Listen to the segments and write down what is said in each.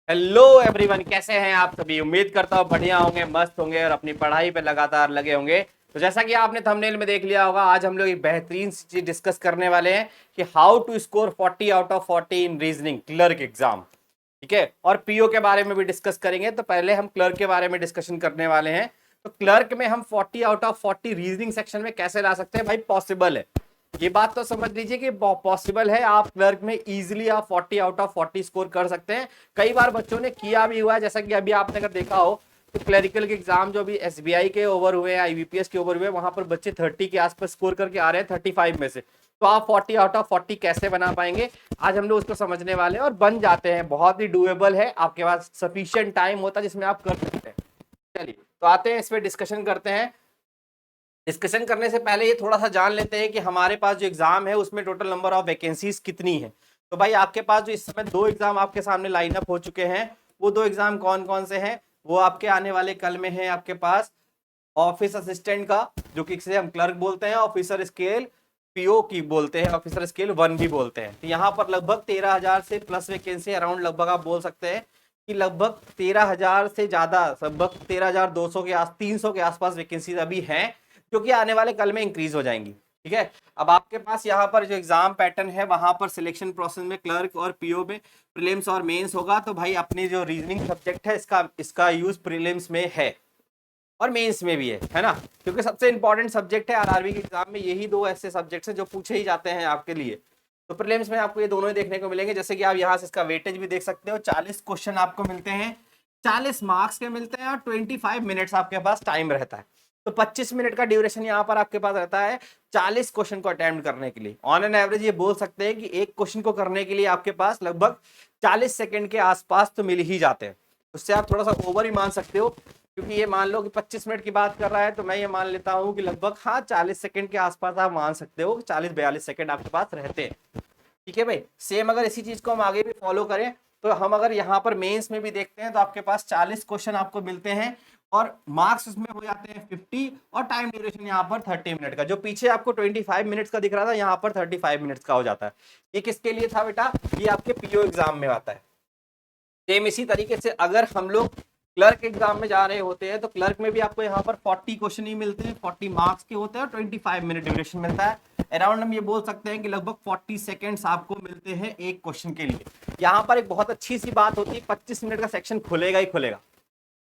Hello everyone, कैसे हैं आप सभी। उम्मीद करता हूँ बढ़िया होंगे, मस्त होंगे और अपनी पढ़ाई पे लगातार लगे होंगे। तो जैसा कि आपने थंबनेल में देख लिया होगा, आज हम लोग एक बेहतरीन सी चीज डिस्कस करने वाले हैं कि how to score 40 out of 40 in reasoning clerk exam. ठीक है, और पीओ के बारे में भी डिस्कस करेंगे। तो पहले हम क्लर्क के बारे में डिस्कशन करने वाले हैं। तो क्लर्क में हम 40 आउट ऑफ 40 रीजनिंग सेक्शन में कैसे ला सकते हैं भाई, पॉसिबल है। ये बात तो समझ लीजिए कि पॉसिबल है। आप क्लर्क में इजीली आप 40 आउट ऑफ 40 स्कोर कर सकते हैं। कई बार बच्चों ने किया भी हुआ है, जैसा कि अभी आपने अगर देखा हो तो क्लरिकल के एग्जाम जो भी एसबीआई के ओवर हुए हैं, आईबीपीएस के ओवर हुए, वहां पर बच्चे 30 के आसपास स्कोर करके आ रहे हैं 35 में से। तो आप 40 आउट ऑफ 40 कैसे बना पाएंगे, आज हम लोग उसको समझने वाले हैं। और बन जाते हैं, बहुत ही डुएबल है, आपके पास सफिशिएंट टाइम होता है जिसमें आप कर सकते हैं। चलिए तो आते हैं, इस पर डिस्कशन करते हैं। डिस्कशन करने से पहले ये थोड़ा सा जान लेते हैं कि हमारे पास जो एग्जाम है उसमें टोटल नंबर ऑफ वैकेंसीज कितनी है। तो भाई आपके पास जो इस समय दो एग्जाम आपके सामने लाइन अप हो चुके हैं, वो दो एग्जाम कौन कौन से हैं, वो आपके आने वाले कल में है आपके पास ऑफिस असिस्टेंट का, जो कि इसे हम क्लर्क बोलते हैं, ऑफिसर स्केल पीओ की बोलते हैं, ऑफिसर स्केल 1 भी बोलते हैं। तो यहाँ पर लगभग 13,000 से प्लस वैकेंसी अराउंड, लगभग आप बोल सकते हैं कि लगभग 13,000 से ज्यादा, लगभग 13,200 के 300 के आसपास वैकेंसीज अभी हैं, जो कि आने वाले कल में इंक्रीज हो जाएंगी। ठीक है, अब आपके पास यहाँ पर जो एग्जाम पैटर्न है, वहां पर सिलेक्शन प्रोसेस में क्लर्क और पीओ में प्रीलिम्स और मेंस होगा। तो भाई अपनी जो रीजनिंग सब्जेक्ट है, इसका यूज प्रीलिम्स में है और मेंस में भी है ना, क्योंकि सबसे इंपॉर्टेंट सब्जेक्ट है आरआरबी के एग्जाम में। यही दो ऐसे सब्जेक्ट्स हैं जो पूछे ही जाते हैं आपके लिए। तो प्रीलिम्स में आपको ये दोनों ही देखने को मिलेंगे। जैसे कि आप यहाँ से इसका वेटेज भी देख सकते हो, 40 क्वेश्चन आपको मिलते हैं, 40 मार्क्स के मिलते हैं और 25 मिनट्स आपके पास टाइम रहता है। तो 25 मिनट का ड्यूरेशन यहाँ पर आपके पास रहता है 40 क्वेश्चन को अटेम्प्ट करने के लिए। ऑन एन एवरेज ये बोल सकते हैं कि एक क्वेश्चन को करने के लिए आपके पास लगभग 40 सेकंड के आसपास तो मिल ही जाते हैं। उससे आप थोड़ा सा ओवर ही मान सकते हो, क्योंकि ये मान लो कि 25 मिनट की बात कर रहा है, तो मैं ये मान लेता हूँ कि लगभग हाँ 40 सेकंड के आसपास आप मान सकते हो, 40-42 सेकंड आपके पास रहते हैं। ठीक है भाई, सेम अगर इसी चीज को हम आगे भी फॉलो करें, तो हम अगर यहाँ पर मेंस में भी देखते हैं तो आपके पास 40 क्वेश्चन आपको मिलते हैं और मार्क्स उसमें हो जाते हैं 50, और टाइम ड्यूरेशन यहाँ पर 30 मिनट का। जो पीछे आपको 25 मिनट्स का दिख रहा था, यहाँ पर 35 मिनट्स का हो जाता है। ये किसके लिए था बेटा, ये आपके पीओ एग्जाम में आता है। सेम इसी तरीके से अगर हम लोग क्लर्क एग्जाम में जा रहे होते हैं, तो क्लर्क में भी आपको यहाँ पर 40 क्वेश्चन ही मिलते हैं, 40 मार्क्स के होते हैं और 25 मिनट ड्यूरेशन मिलता है। अराउंड हम ये बोल सकते हैं कि लगभग 40 सेकेंड्स आपको मिलते हैं एक क्वेश्चन के लिए। यहाँ पर एक बहुत अच्छी सी बात होती है, 25 मिनट का सेक्शन खुलेगा ही खुलेगा।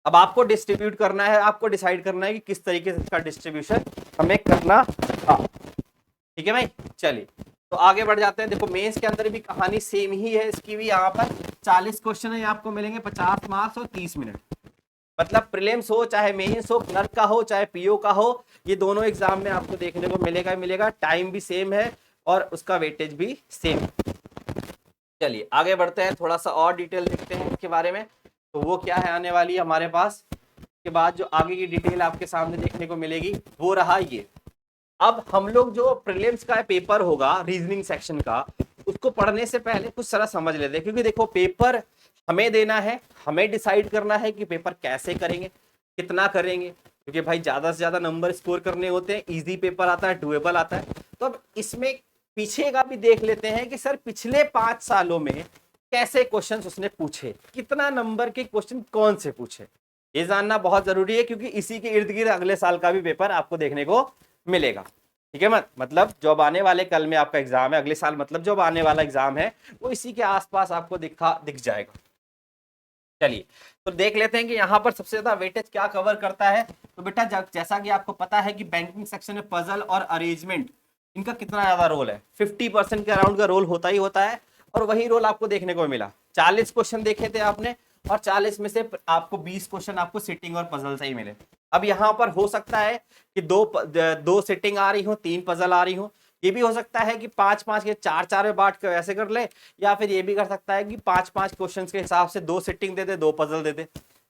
अब आपको डिस्ट्रीब्यूट करना है, आपको डिसाइड करना है कि किस तरीके से इसका डिस्ट्रीब्यूशन हमें करना था। ठीक है भाई, चलिए तो आगे बढ़ जाते हैं। देखो मेंस के अंदर भी कहानी सेम ही है, इसकी भी यहाँ पर 40 क्वेश्चन है, आपको मिलेंगे 50 मार्क्स और 30 मिनट। मतलब प्रीलिम्स हो चाहे मेंस हो, क्लर्क का हो चाहे पीओ का हो, ये दोनों एग्जाम में आपको देखने को मिलेगा मिलेगा। टाइम भी सेम है और उसका वेटेज भी सेम है। चलिए आगे बढ़ते हैं, थोड़ा सा और डिटेल देखते हैं इसके बारे में। तो वो क्या है आने वाली हमारे पास, के बाद जो आगे की डिटेल आपके सामने देखने को मिलेगी वो रहा ये। अब हम लोग जो प्रीलिम्स का पेपर होगा रीजनिंग सेक्शन का, उसको पढ़ने से पहले कुछ सारा समझ लेते हैं। क्योंकि देखो पेपर हमें देना है, हमें डिसाइड करना है कि पेपर कैसे करेंगे, कितना करेंगे। क्योंकि भाई ज्यादा से ज्यादा नंबर स्कोर करने होते हैं, इजी पेपर आता है, डुएबल आता है। तो अब इसमें पीछे का भी देख लेते हैं कि सर पिछले 5 सालों में कैसे क्वेश्चंस उसने पूछे, कितना नंबर के क्वेश्चन कौन से पूछे। ये जानना बहुत जरूरी है, क्योंकि इसी के इर्द गिर्द अगले साल का भी पेपर आपको देखने को मिलेगा। ठीक है, मतलब जो अब आने वाले कल में आपका एग्जाम है, अगले साल मतलब जो अब आने वाला एग्जाम है, वो इसी के आसपास आपको दिख जाएगा। चलिए तो देख लेते हैं कि यहाँ पर सबसे ज्यादा वेटेज क्या कवर करता है। तो बेटा जैसा कि आपको पता है कि बैंकिंग सेक्शन में पजल और अरेंजमेंट, इनका कितना ज्यादा रोल है, 50% के अराउंड का रोल होता ही होता है। और वही रोल आपको देखने को मिला, 40 क्वेश्चन देखे थे आपने, और 40 में से आपको 20 क्वेश्चन आपको सिटिंग और पजल से ही मिले। अब यहाँ पर हो सकता है कि दो सिटिंग आ रही हो, 3 पजल आ रही हो। ये भी हो सकता है कि 5-5 के 4-4 में बांट कर ऐसे कर ले, या फिर ये भी कर सकता है कि 5-5 क्वेश्चंस के हिसाब से 2 सिटिंग दे दे, 2 पजल दे दे।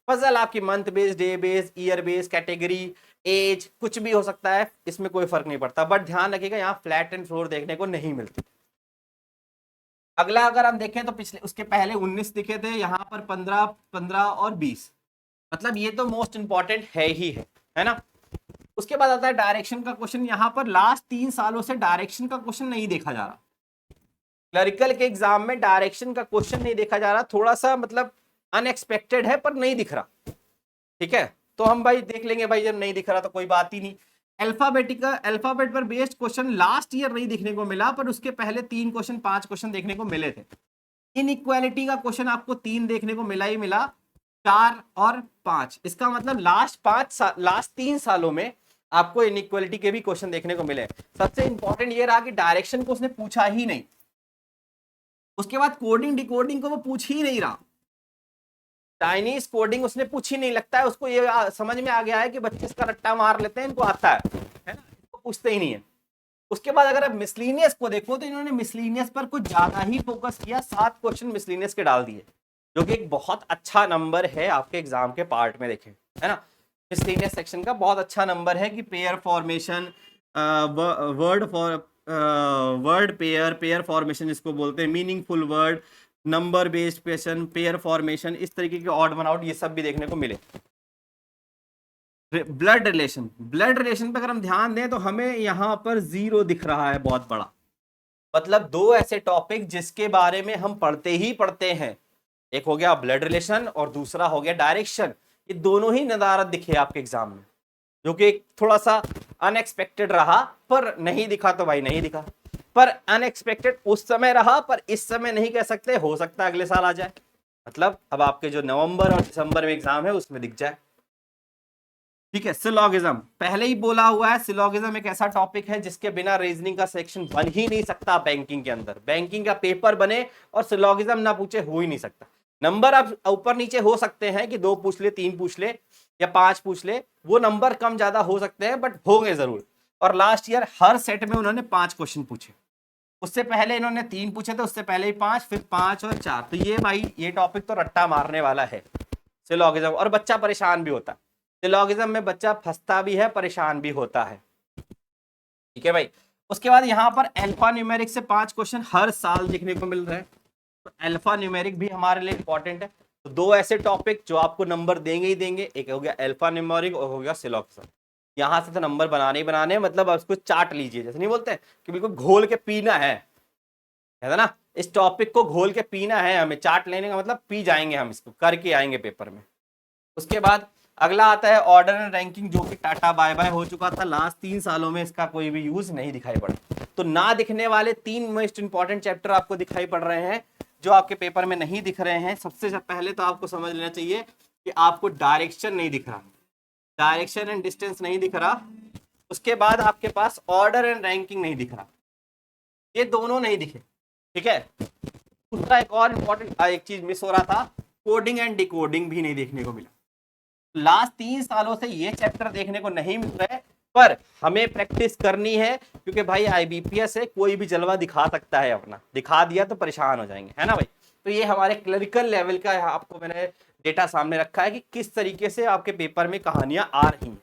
पजल आपकी month based, day based, year based, category, age, कुछ भी हो सकता है, इसमें कोई फर्क नहीं पड़ता। बट ध्यान रखिएगा यहाँ फ्लैट एंड फ्लोर देखने को नहीं मिलती। अगला अगर हम देखें तो पिछले उसके पहले 19 दिखे थे, यहाँ पर 15 और 20। मतलब ये तो मोस्ट इंपॉर्टेंट है ही है ना। उसके बाद आता है डायरेक्शन का क्वेश्चन। यहाँ पर लास्ट 3 सालों से डायरेक्शन का क्वेश्चन नहीं देखा जा रहा। क्लरिकल के एग्जाम में डायरेक्शन का क्वेश्चन नहीं देखा जा रहा, थोड़ा सा मतलब अनएक्सपेक्टेड है पर नहीं दिख रहा, ठीक है, तो हम भाई देख लेंगे भाई, जब नहीं दिख रहा तो कोई बात ही नहीं। अल्फाबेट पर बेस्ड क्वेश्चन लास्ट ईयर नहीं देखने को मिला, पर उसके पहले 3 क्वेश्चन 5 क्वेश्चन देखने को मिले थे। इनइक्वालिटी का क्वेश्चन आपको 3 देखने को मिला ही मिला, 4 और 5। इसका मतलब लास्ट 3 सालों में आपको इनइक्वालिटी के भी क्वेश्चन देखने को मिले। सबसे इंपॉर्टेंट ये रहा कि डायरेक्शन को उसने पूछा ही नहीं, उसके बाद कोडिंग डिकोडिंग को वो पूछ ही नहीं रहा, चाइनीज कोडिंग उसने पूछी नहीं। लगता है उसको ये समझ में आ गया है कि बच्चे इसका रट्टा मार लेते हैं, इनको आता है ना, इसको पूछते ही नहीं है। उसके बाद अगर आप मिसलीनियस को देखो तो इन्होंने मिसलीनियस पर कुछ ज्यादा ही फोकस किया, 7 क्वेश्चन मिसलीनियस के डाल दिए, जो कि एक बहुत अच्छा नंबर है आपके एग्जाम के पार्ट में, देखें है ना, मिसलीनियस सेक्शन का बहुत अच्छा नंबर है कि pair formation, word pair formation जिसको बोलते हैं, meaningful word, number based question, pair formation, इस तरीके के ऑड वन आउट, ये सब भी देखने को मिले। ब्लड रिलेशन पे अगर हम ध्यान दें तो हमें यहाँ पर 0 दिख रहा है बहुत बड़ा, मतलब 2 ऐसे टॉपिक जिसके बारे में हम पढ़ते ही पढ़ते हैं, एक हो गया ब्लड रिलेशन और दूसरा हो गया डायरेक्शन। ये दोनों ही नदारत दिखे आपके एग्जाम में, जो कि थोड़ा सा अनएक्सपेक्टेड रहा, पर नहीं दिखा तो भाई नहीं दिखा, पर अनएक्सपेक्टेड उस समय रहा, पर इस समय नहीं कह सकते, हो सकता है अगले साल आ जाए, मतलब अब आपके जो नवंबर और दिसंबर में एग्जाम है उसमें दिख जाए, ठीक है। सिलोगिज्म पहले ही बोला हुआ है, सिलोगिज्म एक ऐसा टॉपिक है जिसके बिना रीजनिंग का सेक्शन बन ही नहीं सकता बैंकिंग के अंदर, बैंकिंग का पेपर बने और सिलोगिज्म ना पूछे हो ही नहीं सकता। नंबर अब ऊपर नीचे हो सकते हैं कि 2 पूछ ले, 3 पूछ ले या 5 पूछ ले, वो नंबर कम ज्यादा हो सकते हैं, बट होंगे जरूर। और लास्ट ईयर हर सेट में उन्होंने 5 क्वेश्चन पूछे, उससे पहले इन्होंने 3 पूछे थे, उससे पहले ही 5, फिर 5 और 4, तो ये भाई ये टॉपिक तो रट्टा मारने वाला है सिलोगिज्म, और बच्चा परेशान भी होता है सिलोगिज्म में, बच्चा फंसता भी है, परेशान भी होता है, ठीक है भाई। उसके बाद यहाँ पर अल्फा न्यूमेरिक से 5 क्वेश्चन हर साल देखने को मिल रहे हैं, तो अल्फा न्यूमेरिक भी हमारे लिए इंपॉर्टेंट है। तो 2 ऐसे टॉपिक जो आपको नंबर देंगे ही देंगे, एक हो गया अल्फा न्यूमेरिक और हो गया सिलोगिज्म। यहाँ से तो नंबर बनाने ही बनाने, मतलब आप उसको चाट लीजिए, जैसे नहीं बोलते हैं कि बिल्कुल घोल के पीना है ना, इस टॉपिक को घोल के पीना है हमें, चाट लेने का मतलब पी जाएंगे हम, इसको करके आएंगे पेपर में। उसके बाद अगला आता है ऑर्डर एंड रैंकिंग, जो कि टाटा बाय बाय हो चुका था, लास्ट 3 सालों में इसका कोई भी यूज नहीं दिखाई पड़ा। तो ना दिखने वाले 3 मोस्ट इंपॉर्टेंट चैप्टर आपको दिखाई पड़ रहे हैं जो आपके पेपर में नहीं दिख रहे हैं। सबसे पहले तो आपको समझ लेना चाहिए कि आपको डायरेक्शन नहीं दिख रहा, डायरेक्शन एंड डिस्टेंस नहीं दिख रहा। उसके बाद आपके पास ऑर्डर एंड रैंकिंग नहीं दिख रहा, ये दोनों नहीं दिखे, ठीक है। दूसरा एक और इंपॉर्टेंट एक चीज मिस हो रहा था, कोडिंग एंड डिकोडिंग भी नहीं देखने को मिला। लास्ट 3 सालों से ये चैप्टर देखने को नहीं मिल रहे, पर हमें प्रैक्टिस करनी है, क्योंकि भाई आईबीपीएस है, कोई भी जलवा दिखा सकता है अपना, दिखा दिया तो परेशान हो जाएंगे, है ना भाई। तो ये हमारे क्लरिकल लेवल का आपको मैंने डेटा सामने रखा है कि किस तरीके से आपके पेपर में कहानियां आ रही हैं।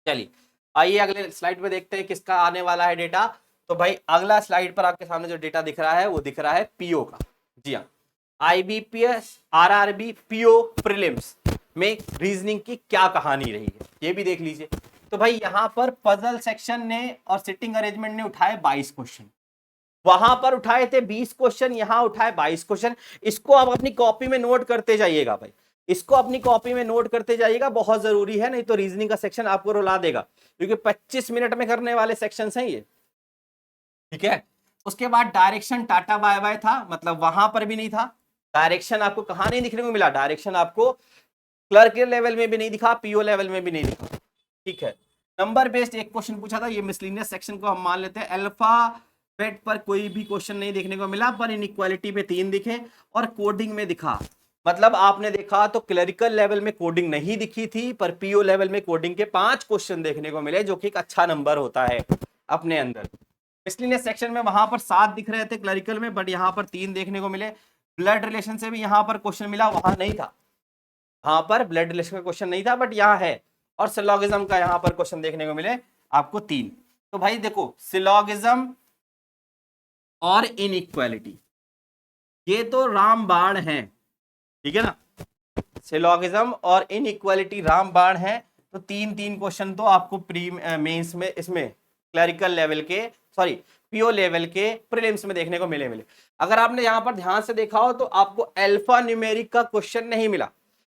चलिए आइए अगले स्लाइड पे देखते हैं किसका आने वाला है डेटा। तो भाई अगला स्लाइड पर आपके सामने जो डेटा दिख रहा है वो दिख रहा है पीओ का। जी हाँ, आईबीपीएस आरआरबी पीओ प्रीलिम्स में रीजनिंग की क्या कहानी रही है ये भी देख लीजिए। तो भाई यहाँ पर पजल सेक्शन ने और सिटिंग अरेंजमेंट ने उठाए 22 क्वेश्चन, वहां पर उठाए थे 20 क्वेश्चन, यहाँ उठाए 22 क्वेश्चन। इसको आप अपनी कॉपी में नोट करते जाइएगा भाई, इसको अपनी कॉपी में नोट करते जाइएगा, बहुत जरूरी है, नहीं तो रीजनिंग का सेक्शन आपको रुला देगा, क्योंकि 25 मिनट में करने वाले सेक्शन हैं ये, ठीक है। उसके बाद डायरेक्शन टाटा बाय बाय था, मतलब वहां पर भी नहीं था डायरेक्शन। आपको कहां नहीं दिखने को मिला डायरेक्शन, आपको क्लर्क के लेवल में भी नहीं दिखा, पीओ लेवल में भी नहीं दिखा, ठीक है। नंबर बेस्ड एक क्वेश्चन पूछा था, ये मिसलिनियस सेक्शन को हम मान लेते हैं। अल्फाबेट पर कोई भी क्वेश्चन नहीं देखने को मिला, पर इनइक्वालिटी पे 3 दिखे और कोडिंग में दिखा। मतलब आपने देखा तो क्लरिकल लेवल में कोडिंग नहीं दिखी थी, पर पीओ लेवल में कोडिंग के 5 क्वेश्चन देखने को मिले, जो कि एक अच्छा नंबर होता है अपने अंदर। मिसलिनियस सेक्शन में वहां पर 7 दिख रहे थे क्लरिकल में, बट यहाँ पर 3 देखने को मिले। ब्लड रिलेशन से भी यहाँ पर क्वेश्चन मिला, वहां नहीं था, वहां पर ब्लड रिलेशन का क्वेश्चन नहीं था, बट यहाँ है। और सिलोगिज्म का यहाँ पर क्वेश्चन देखने को मिले आपको 3। तो भाई देखो, सिलोगिज्म और इनइक्वालिटी ये तो रामबाण है, ठीक है ना, सिलोगिज्म और इनइक्वालिटी रामबाण है। तो 3 क्वेश्चन तो आपको प्री मेंस में इसमें क्लरिकल लेवल के, सॉरी पीओ लेवल के प्रीलिम्स में देखने को मिले। अगर आपने यहां पर ध्यान से देखा हो तो आपको अल्फा न्यूमेरिक का क्वेश्चन नहीं मिला।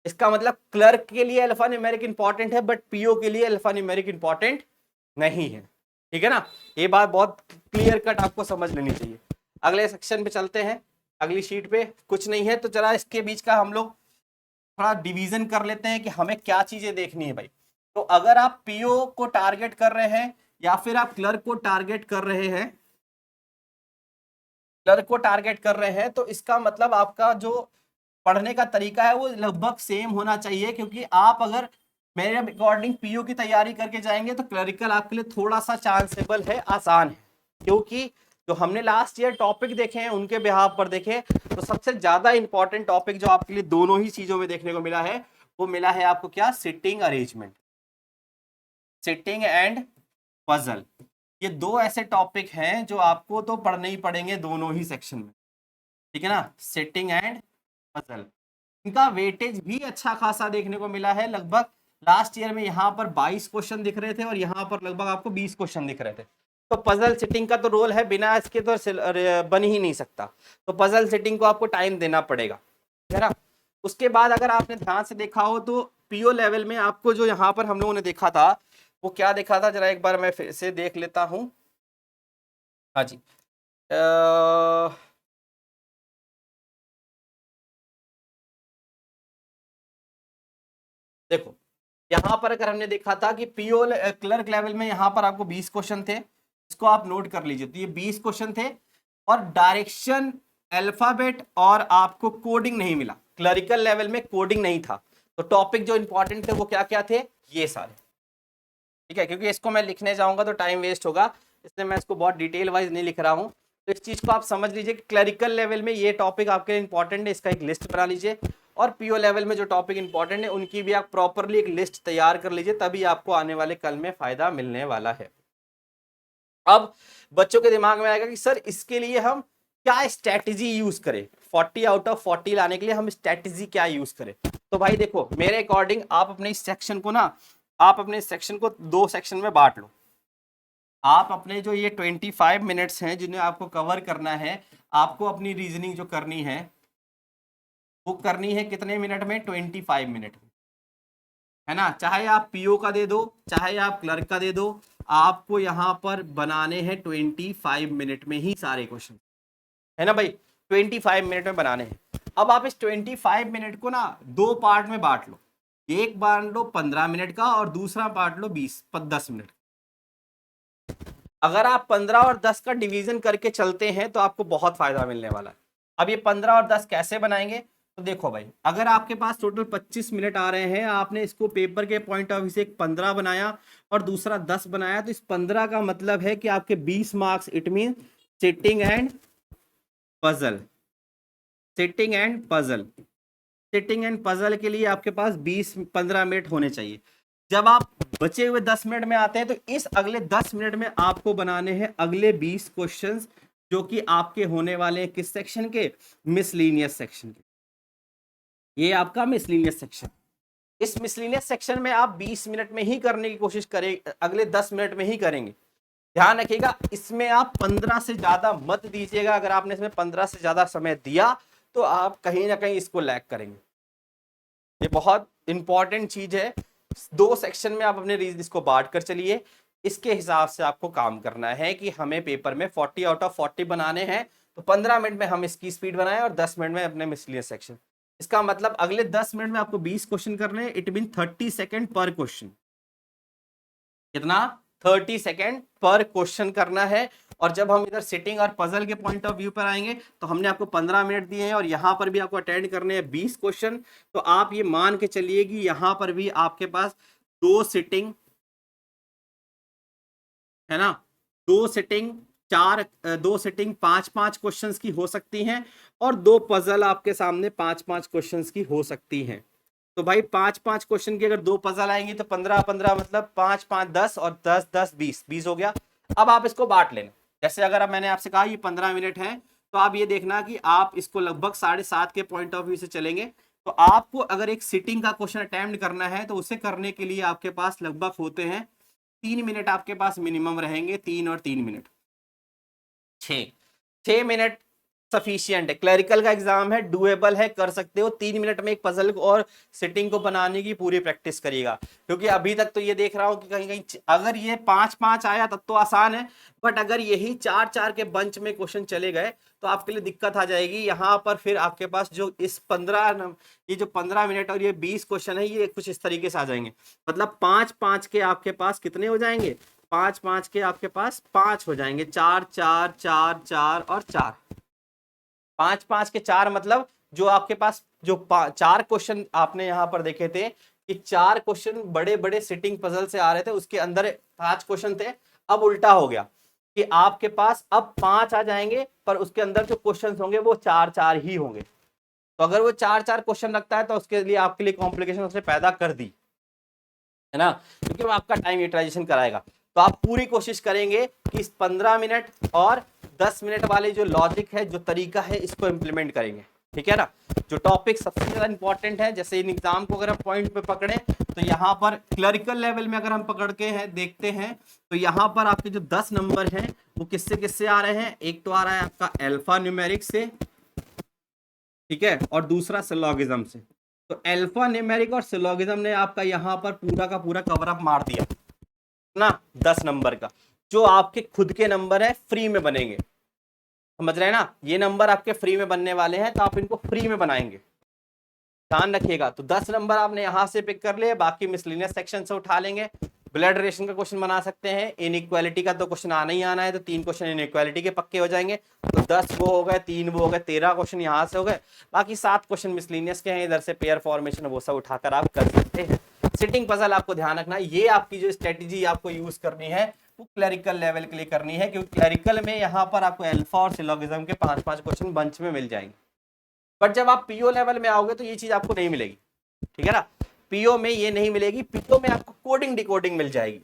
इसका मतलब क्लर्क के लिए अल्फा न्यूमेरिक इंपॉर्टेंट है, बट पीओ के लिए अल्फा न्यूमेरिक इंपॉर्टेंट नहीं है। ठीक है ना, ये बात बहुत क्लियर कट आपको समझ लेनी चाहिए। अगले सेक्शन पे चलते हैं, अगली शीट पे कुछ नहीं है तो जरा इसके बीच का हम लोग थोड़ा डिवीजन कर लेते हैं कि हमें क्या चीजें देखनी है भाई। तो अगर आप पीओ को टारगेट कर रहे हैं या फिर आप क्लर्क को टारगेट कर रहे हैं, क्लर्क को टारगेट कर रहे हैं, तो इसका मतलब आपका जो पढ़ने का तरीका है वो लगभग सेम होना चाहिए, क्योंकि आप अगर मेरे अकॉर्डिंग पीओ की तैयारी करके जाएंगे तो क्लरिकल आपके लिए थोड़ा सा चांसेबल है, आसान है। क्योंकि जो हमने लास्ट ईयर टॉपिक देखे हैं उनके बिहाफ पर देखे तो सबसे ज्यादा इंपॉर्टेंट टॉपिक जो आपके लिए दोनों ही चीजों में देखने को मिला है वो मिला है आपको क्या, sitting arrangement, sitting and puzzle. ये दो ऐसे टॉपिक हैं जो आपको तो पढ़ने ही पड़ेंगे दोनों ही सेक्शन में। ठीक है ना, सिटिंग एंड पजल, इनका वेटेज भी अच्छा खासा देखने को मिला है। लगभग लास्ट ईयर में यहाँ पर 22 क्वेश्चन दिख रहे थे और यहाँ पर लगभग आपको 20 क्वेश्चन दिख रहे थे। तो पजल सिटिंग का तो रोल है, बिना इसके तो बन ही नहीं सकता। तो पजल सिटिंग को आपको टाइम देना पड़ेगा, है ना। उसके बाद अगर आपने ध्यान से देखा हो तो पीओ लेवल में आपको जो यहाँ पर हम लोगों ने देखा था वो क्या देखा था, जरा एक बार मैं फिर से देख लेता हूँ। हाँ जी, देखो यहां पर अगर हमने देखा था कि पीओ क्लर्क लेवल में यहां पर आपको 20 क्वेश्चन थे, इसको आप नोट कर लीजिए। तो ये 20 क्वेश्चन थे और डायरेक्शन, अल्फाबेट और आपको कोडिंग नहीं मिला। क्लरिकल लेवल में कोडिंग नहीं था, तो टॉपिक जो इंपॉर्टेंट थे वो क्या क्या थे, ये सारे। ठीक है, क्योंकि इसको मैं लिखने जाऊंगा तो टाइम वेस्ट होगा, इसलिए मैं इसको बहुत डिटेल वाइज नहीं लिख रहा हूँ। तो इस चीज को आप समझ लीजिए कि क्लरिकल लेवल में ये टॉपिक आपके लिए इंपॉर्टेंट है, इसका एक लिस्ट बना लीजिए। और पीओ लेवल में जो टॉपिक इंपॉर्टेंट है उनकी भी आप प्रॉपरली एक लिस्ट तैयार कर लीजिए, तभी आपको आने वाले कल में फायदा मिलने वाला है। अब बच्चों के दिमाग में आएगा कि सर इसके लिए हम क्या स्ट्रेटेजी यूज करें, 40 आउट ऑफ 40 लाने के लिए हम स्ट्रेटेजी क्या यूज करें। तो भाई देखो मेरे अकॉर्डिंग आप अपने इस सेक्शन को ना, आप अपने सेक्शन को 2 सेक्शन में बांट लो। आप अपने जो ये 25 मिनट्स हैं जिन्हें आपको कवर करना है, आपको अपनी रीजनिंग जो करनी है वो करनी है कितने मिनट में, 25 मिनट में, है ना। चाहे आप पीओ का दे दो चाहे आप क्लर्क का दे दो, आपको यहाँ पर बनाने हैं 25 मिनट में ही सारे क्वेश्चन, है ना भाई। 25 मिनट में बनाने हैं। अब आप इस 25 मिनट को ना 2 पार्ट में बांट लो, एक बांट लो 15 मिनट का और दूसरा बांट लो 10 मिनट। अगर आप 15 और 10 का डिवीजन करके चलते हैं तो आपको बहुत फायदा मिलने वाला है। अब ये 15 और 10 कैसे बनाएंगे, तो देखो भाई अगर आपके पास टोटल 25 मिनट आ रहे हैं, आपने इसको पेपर के पॉइंट ऑफ व्यू से एक 15 बनाया और दूसरा 10 बनाया, तो इस 15 का मतलब है कि आपके 20 marks, it mean sitting and puzzle, sitting and puzzle, sitting and puzzle के लिए आपके पास 20-15 मिनट होने चाहिए। जब आप बचे हुए 10 मिनट में आते हैं तो इस अगले 10 मिनट में आपको बनाने हैं अगले 20 क्वेश्चंस, जो कि आपके होने वाले हैं किस सेक्शन के, मिसलीनियस सेक्शन के। ये आपका मिसलीनियस सेक्शन, इस मिसलीनियस सेक्शन में आप 20 मिनट में ही करने की कोशिश करें, अगले 10 मिनट में ही करेंगे। ध्यान रखिएगा इसमें आप 15 से ज्यादा मत दीजिएगा। अगर आपने इसमें 15 से ज्यादा समय दिया तो आप कहीं ना कहीं इसको लैग करेंगे। ये बहुत इंपॉर्टेंट चीज है। 2 सेक्शन में आप अपने रीजन इसको बांट कर चलिए, इसके हिसाब से आपको काम करना है कि हमें पेपर में 40 आउट ऑफ 40 बनाने हैं, तो 15 मिनट में हम इसकी स्पीड बनाएं और 10 मिनट में अपने मिसलियस सेक्शन। इसका मतलब अगले 10 मिनट में आपको 20 क्वेश्चन करने हैं, इट मीन 30 सेकेंड पर क्वेश्चन। कितना, 30 सेकेंड पर क्वेश्चन करना है। और जब हम इधर सिटिंग और पजल के पॉइंट ऑफ व्यू पर आएंगे तो हमने आपको 15 मिनट दिए हैं और यहां पर भी आपको अटेंड करने हैं 20 क्वेश्चन। तो आप ये मान के चलिए कि यहां पर भी आपके पास 2 सिटिंग, है ना, 2 सिटिंग 2 सिटिंग 5-5 क्वेश्चंस की हो सकती हैं और 2 पजल आपके सामने 5-5 क्वेश्चंस की हो सकती हैं। तो भाई 5-5 क्वेश्चन की अगर 2 पजल आएंगी तो 15-15 मतलब 5-5 10 और 10-10 20 हो गया। अब आप इसको बांट लेना। जैसे अगर अब मैंने आपसे कहा ये 15 मिनट है, तो आप ये देखना कि आप इसको लगभग 7:30 के पॉइंट ऑफ व्यू से चलेंगे। तो आपको अगर एक सिटिंग का क्वेश्चन अटेम्प्ट करना है तो उसे करने के लिए आपके पास लगभग होते हैं 3 मिनट, आपके पास मिनिमम रहेंगे, 3 और 3 मिनट। छः मिनट सफिशियंट है। क्लरिकल का एग्जाम है, डुएबल है, कर सकते हो। 3 मिनट में एक पजल और सिटिंग को बनाने की पूरी प्रैक्टिस करिएगा, क्योंकि अभी तक तो ये देख रहा हूं कि कहीं कहीं अगर ये 5-5 आया तब तो आसान है, बट अगर यही 4-4 के बंच में क्वेश्चन चले गए तो आपके लिए दिक्कत आ जाएगी। यहाँ पर फिर आपके पास जो इस 15 ये जो 15 मिनट और ये 20 क्वेश्चन है, ये कुछ इस तरीके से आ जाएंगे। मतलब 5-5 के आपके पास कितने हो जाएंगे, 5-5 के आपके पास 5 हो जाएंगे, 4-4-4-4 और 4, 5-5 के 4, मतलब जो आपके पास जो 4 क्वेश्चन आपने यहाँ पर देखे थे कि 4 क्वेश्चन बड़े बड़े सिटिंग पजल से आ रहे थे, उसके अंदर 5 क्वेश्चन थे। अब उल्टा हो गया कि आपके पास अब 5 आ जाएंगे, पर उसके अंदर जो क्वेश्चन होंगे वो 4-4 ही होंगे। तो अगर वो 4-4 क्वेश्चन रखता है तो उसके लिए आपके लिए कॉम्प्लिकेशन उसने पैदा कर दी है ना, क्योंकि वो आपका टाइम यूटिलाइजेशन कराएगा। तो आप पूरी कोशिश करेंगे कि इस 15 मिनट और 10 मिनट वाले जो लॉजिक है, जो तरीका है, इसको इंप्लीमेंट करेंगे, ठीक है ना। जो टॉपिक सबसे ज्यादा इंपॉर्टेंट है, जैसे इन एग्जाम को अगर हम पॉइंट पे पकड़े तो यहाँ पर क्लरिकल लेवल में अगर हम पकड़ के हैं देखते हैं तो यहाँ पर आपके जो 10 नंबर हैं वो किससे किससे आ रहे हैं। एक तो आ रहा है आपका अल्फा न्यूमेरिक से, ठीक है, और दूसरा सिलोगिज्म से। तो अल्फा न्यूमेरिक और सिलोगिज्म ने आपका यहाँ पर पूरा का पूरा कवर अप मार दिया ना 10 नंबर का। जो आपके खुद के नंबर है फ्री में बनेंगे, समझ रहे हैं ना, ये नंबर आपके फ्री में बनने वाले हैं, तो आप इनको फ्री में बनाएंगे, ध्यान रखिएगा। तो 10 नंबर आपने यहाँ से पिक कर लिए, बाकी मिसलिनियस सेक्शन से उठा लेंगे। ब्लड रिलेशन का क्वेश्चन बना सकते हैं, इनइक्वालिटी का तो क्वेश्चन आना ही आना है, तो 3 क्वेश्चन इनइक्वालिटी के पक्के हो जाएंगे। तो 10 वो हो गए, 3 वो हो गए, 13 क्वेश्चन यहाँ से हो गए। बाकी 7 क्वेश्चन मिसलिनियस के हैं, इधर से पेयर फॉर्मेशन वो सब उठाकर आप कर सकते हैं। सिटिंग पजल आपको ध्यान रखना, ये आपकी जो स्ट्रेटेजी आपको यूज करनी है वो क्लरिकल लेवल के लिए करनी है, क्योंकि क्लरिकल में यहाँ पर आपको अल्फा और सिलोगिज्म के 5-5 क्वेश्चन बंच में मिल जाएंगे। बट जब आप पीओ लेवल में आओगे तो ये चीज आपको नहीं मिलेगी, ठीक है ना। पीओ में ये नहीं मिलेगी, पीओ में आपको कोडिंग डिकोडिंग मिल जाएगी।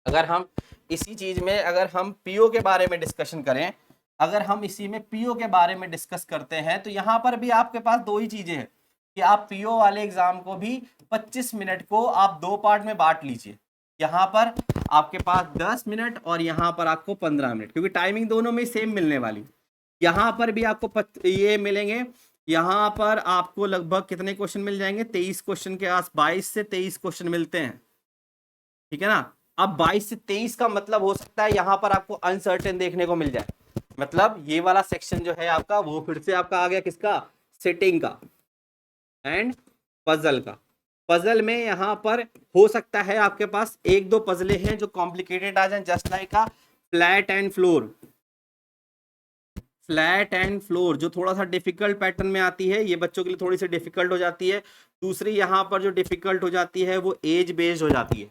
अगर हम इसी चीज में अगर हम पीओ के बारे में डिस्कशन करें, अगर हम इसी में पीओ के बारे में डिस्कस करते हैं तो यहाँ पर भी आपके पास 2 ही चीजें हैं कि आप पीओ वाले एग्जाम को भी 25 मिनट को आप 2 पार्ट में बांट लीजिए। यहाँ पर आपके पास 10 मिनट और यहाँ पर आपको 15 मिनट, क्योंकि टाइमिंग दोनों में सेम मिलने वाली। यहाँ पर भी आपको ये मिलेंगे, यहाँ पर आपको लगभग कितने क्वेश्चन मिल जाएंगे, 23 क्वेश्चन के आस 22 से 23 क्वेश्चन मिलते हैं, ठीक है ना। अब 22 से 23 का मतलब हो सकता है यहाँ पर आपको अनसर्टेन देखने को मिल जाए, मतलब ये वाला सेक्शन जो है आपका वो फिर से आपका आ गया किसका, सिटिंग का एंड पजल का। पजल में यहाँ पर हो सकता है आपके पास 1-2 पजले हैं जो कॉम्प्लिकेटेड आ जाए, just like a flat and floor. Flat and floor जो थोड़ा सा डिफिकल्ट पैटर्न में आती है, ये बच्चों के लिए थोड़ी सी डिफिकल्ट हो जाती है। दूसरी यहाँ पर जो डिफिकल्ट हो जाती है वो एज बेस्ड हो जाती है।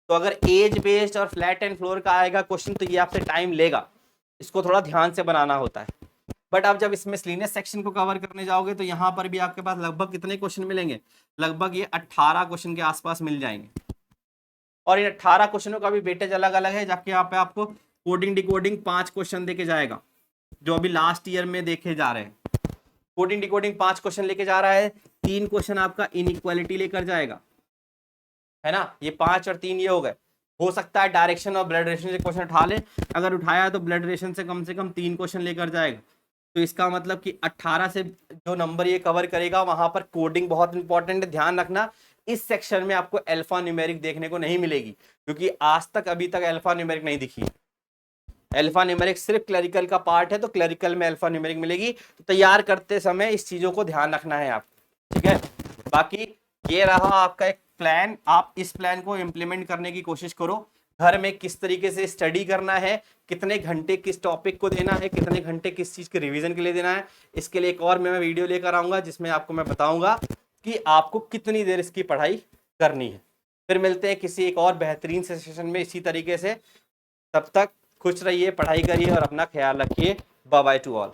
तो अगर एज बेस्ड और फ्लैट एंड फ्लोर का आएगा क्वेश्चन तो ये आपसे टाइम लेगा, इसको थोड़ा ध्यान से बनाना होता है। बट अब जब इसमें मिसलेनियस सेक्शन को कवर करने जाओगे तो यहाँ पर भी आपके पास लगभग कितने क्वेश्चन मिलेंगे, लगभग ये 18 क्वेश्चन के आसपास मिल जाएंगे। और इन 18 क्वेश्चनों का भी वेटेज अलग अलग है, जबकि यहाँ पे आपको कोडिंग डिकोडिंग 5 क्वेश्चन देके जाएगा, जो अभी लास्ट ईयर में देखे जा रहे हैं। कोडिंग डिकोडिंग 5 क्वेश्चन लेके जा रहा है, 3 क्वेश्चन आपका इनइक्वालिटी लेकर जाएगा, है ना। ये 5 और 3 ये हो गए। हो सकता है डायरेक्शन और ब्लड रिलेशन से क्वेश्चन उठा ले, अगर उठाया तो ब्लड रिलेशन से कम 3 क्वेश्चन लेकर जाएगा। तो इसका मतलब कि 18 से जो नंबर ये कवर करेगा वहां पर कोडिंग बहुत इंपॉर्टेंट है, ध्यान रखना। इस सेक्शन में आपको अल्फा न्यूमेरिक देखने को नहीं मिलेगी, क्योंकि आज तक अभी तक अल्फा न्यूमेरिक नहीं दिखी। अल्फा न्यूमेरिक सिर्फ क्लरिकल का पार्ट है, तो क्लरिकल में अल्फा न्यूमेरिक मिलेगी। तो तैयार करते समय इस चीजों को ध्यान रखना है आपको, ठीक है। बाकी ये रहा आपका एक प्लान, आप इस प्लान को इम्प्लीमेंट करने की कोशिश करो। घर में किस तरीके से स्टडी करना है, कितने घंटे किस टॉपिक को देना है, कितने घंटे किस चीज के रिवीजन के लिए देना है, इसके लिए एक और मैं वीडियो लेकर आऊंगा जिसमें आपको मैं बताऊंगा कि आपको कितनी देर इसकी पढ़ाई करनी है। फिर मिलते हैं किसी एक और बेहतरीन से सेशन में इसी तरीके से। तब तक खुश रहिए, पढ़ाई करिए और अपना ख्याल रखिए। Bye bye to all.